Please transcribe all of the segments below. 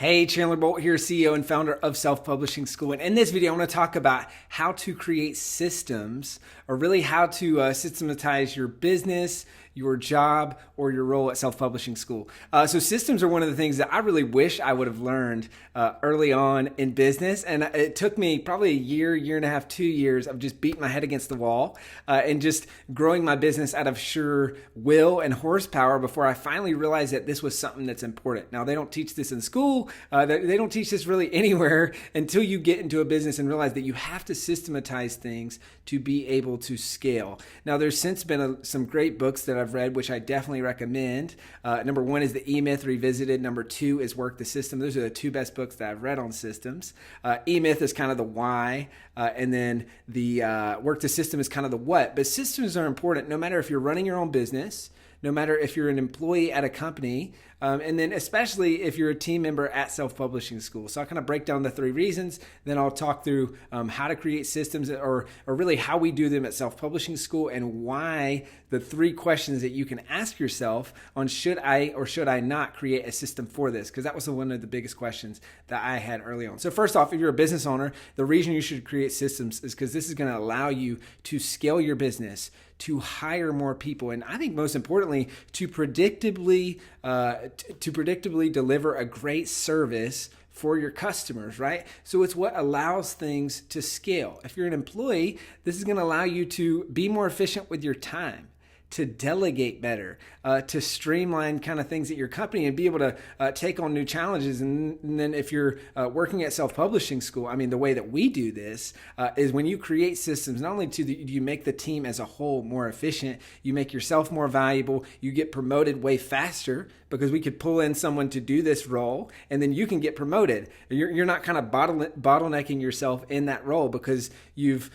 Hey, Chandler Bolt here, CEO and founder of Self-Publishing School. And in this video, I want to talk about how to create systems, or really how to systematize your business, your job, or your role at Self-Publishing School. So systems are one of the things that I really wish I would have learned early on in business. And it took me probably a year and a half, 2 years of just beating my head against the wall and just growing my business out of sheer will and horsepower before I finally realized that this was something that's important. Now, they don't teach this in school. They don't teach this really anywhere until you get into a business and realize that you have to systematize things to be able to scale. Now, there's since been some great books that I've read, which I definitely recommend. Number one is The E-Myth Revisited. Number two is Work the System. Those are the two best books that I've read on systems. E-Myth is kind of the why, and then the Work the System is kind of the what. But systems are important no matter if you're running your own business, no matter if you're an employee at a company, and then especially if you're a team member at Self-Publishing School. So I'll kind of break down the three reasons, then I'll talk through how to create systems or really how we do them at Self-Publishing School and why the three questions that you can ask yourself on should I or should I not create a system for this, because that was one of the biggest questions that I had early on. So first off, if you're a business owner, the reason you should create systems is because this is going to allow you to scale your business, to hire more people, and I think most importantly, to predictably deliver a great service for your customers, right? So it's what allows things to scale. If you're an employee, this is going to allow you to be more efficient with your time, to delegate better, to streamline kind of things at your company and be able to take on new challenges. And then if you're working at Self-Publishing School, I mean, the way that we do this is when you create systems, not only do you make the team as a whole more efficient, you make yourself more valuable, you get promoted way faster because we could pull in someone to do this role and then you can get promoted. You're not kind of bottlenecking yourself in that role because you've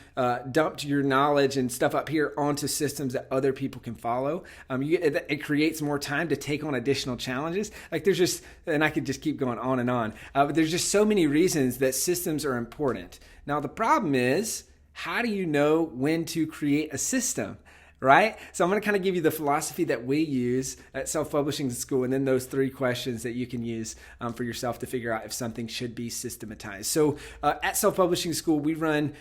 dumped your knowledge and stuff up here onto systems that other people can follow. It creates more time to take on additional challenges. Like there's just, and I could just keep going on and on, but there's just so many reasons that systems are important. Now, the problem is, how do you know when to create a system? Right? So I'm going to kind of give you the philosophy that we use at Self-Publishing School and then those three questions that you can use for yourself to figure out if something should be systematized. So at Self-Publishing School, we run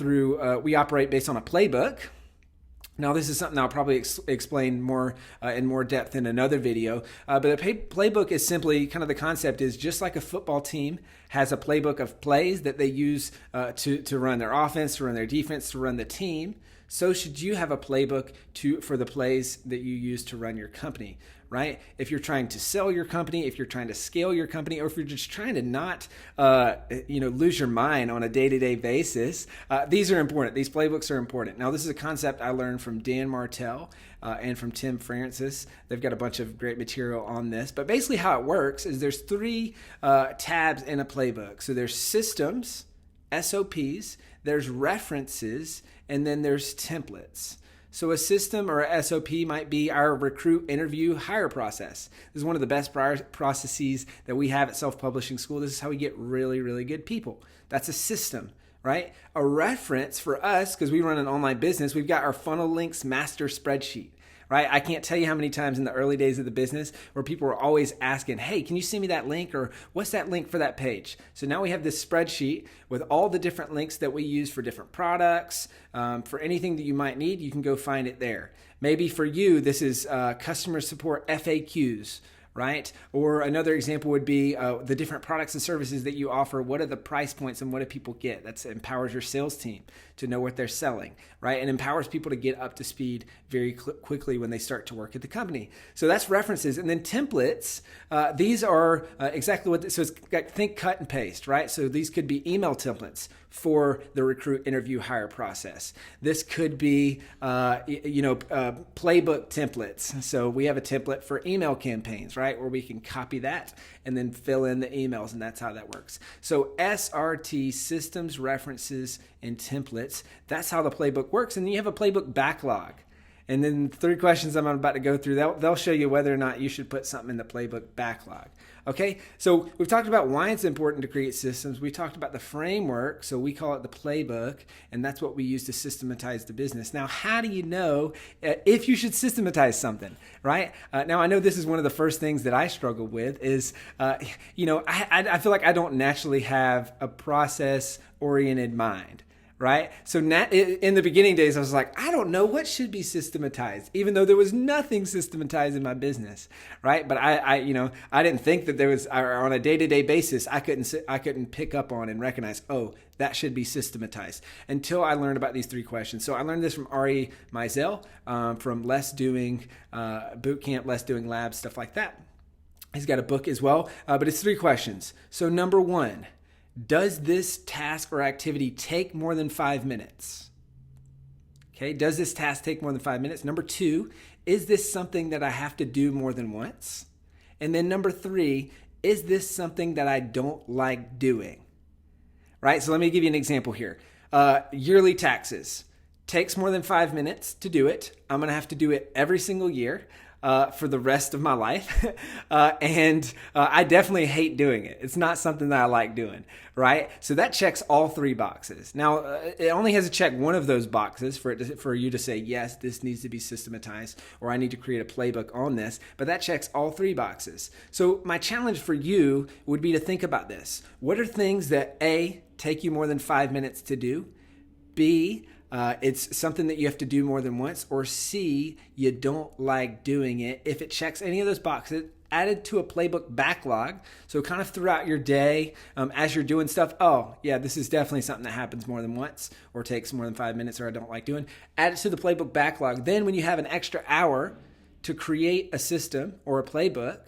we operate based on a playbook. Now, this is something I'll probably explain more in more depth in another video, but a playbook is simply kind of the concept is just like a football team has a playbook of plays that they use to run their offense, to run their defense, to run the team. So should you have a playbook for the plays that you use to run your company, right? If you're trying to sell your company, if you're trying to scale your company, or if you're just trying to not, lose your mind on a day-to-day basis, these are important. These playbooks are important. Now, this is a concept I learned from Dan Martell and from Tim Francis. They've got a bunch of great material on this. But basically how it works is there's three tabs in a playbook. So there's systems, SOPs, there's references, and then there's templates. So a system or a SOP might be our recruit, interview, hire process. This is one of the best processes that we have at Self-Publishing School. This is how we get really, really good people. That's a system, right? A reference for us, because we run an online business, we've got our funnel links master spreadsheet. Right? I can't tell you how many times in the early days of the business where people were always asking, hey, can you send me that link, or what's that link for that page? So now we have this spreadsheet with all the different links that we use for different products. For anything that you might need, you can go find it there. Maybe for you, this is customer support FAQs, right? Or another example would be the different products and services that you offer. What are the price points and what do people get? That empowers your sales team to know what they're selling, right? And empowers people to get up to speed very quickly when they start to work at the company. So that's references. And then templates, these are exactly what, so it's think cut and paste, right? So these could be email templates for the recruit, interview, hire process. This could be, playbook templates. So we have a template for email campaigns, right? Where we can copy that and then fill in the emails, and that's how that works. So SRT, systems, references, and templates. That's how the playbook works. And then you have a playbook backlog. And then 3 questions I'm about to go through, they'll show you whether or not you should put something in the playbook backlog. Okay, so we've talked about why it's important to create systems. We talked about the framework, so we call it the playbook, and that's what we use to systematize the business. Now, how do you know if you should systematize something, right? Now, I know this is one of the first things that I struggle with is, I feel like I don't naturally have a process-oriented mind. Right? So in the beginning days, I was like, I don't know what should be systematized, even though there was nothing systematized in my business. Right? But I didn't think that there was, on a day-to-day basis, I couldn't pick up on and recognize, oh, that should be systematized until I learned about these 3 questions. So I learned this from Ari Meisel, from Less Doing Bootcamp, Less Doing Labs, stuff like that. He's got a book as well, but it's 3 questions. So number 1, does this task or activity take more than 5 minutes? Okay, does this task take more than 5 minutes? Number 2, is this something that I have to do more than once? And then number 3, is this something that I don't like doing? Right, so let me give you an example here. Yearly taxes. Takes more than 5 minutes to do it. I'm going to have to do it every single year. For the rest of my life. And I definitely hate doing it. It's not something that I like doing, right? So that checks all 3 boxes. Now, it only has to check one of those boxes for you to say, yes, this needs to be systematized, or I need to create a playbook on this, but that checks all 3 boxes. So my challenge for you would be to think about this. What are things that A, take you more than 5 minutes to do? B, it's something that you have to do more than once, or C, you don't like doing it. If it checks any of those boxes, add it to a playbook backlog. So kind of throughout your day, as you're doing stuff, oh yeah, this is definitely something that happens more than once or takes more than 5 minutes or I don't like doing. Add it to the playbook backlog. Then when you have an extra hour to create a system or a playbook,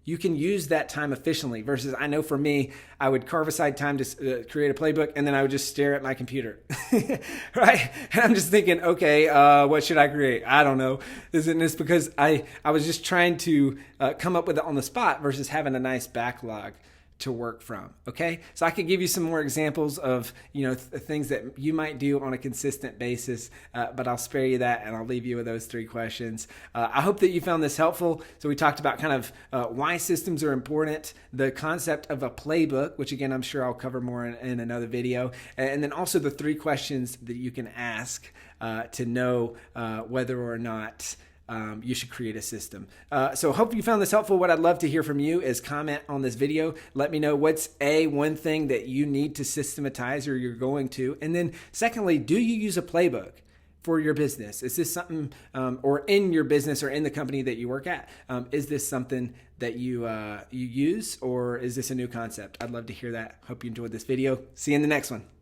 you can use that time efficiently versus I know for me, I would carve aside time to create a playbook and then I would just stare at my computer, right? And I'm just thinking, okay, what should I create? I don't know. Isn't this because I was just trying to come up with it on the spot versus having a nice backlog to work from. Okay. So I could give you some more examples of, things that you might do on a consistent basis, but I'll spare you that and I'll leave you with those 3 questions. I hope that you found this helpful. So we talked about kind of why systems are important, the concept of a playbook, which again, I'm sure I'll cover more in another video. And then also the 3 questions that you can ask to know whether or not you should create a system. So hope you found this helpful. What I'd love to hear from you is comment on this video. Let me know what's one thing that you need to systematize or you're going to. And then secondly, do you use a playbook for your business? Is this something, or in your business or in the company that you work at, is this something that you use, or is this a new concept? I'd love to hear that. Hope you enjoyed this video. See you in the next one.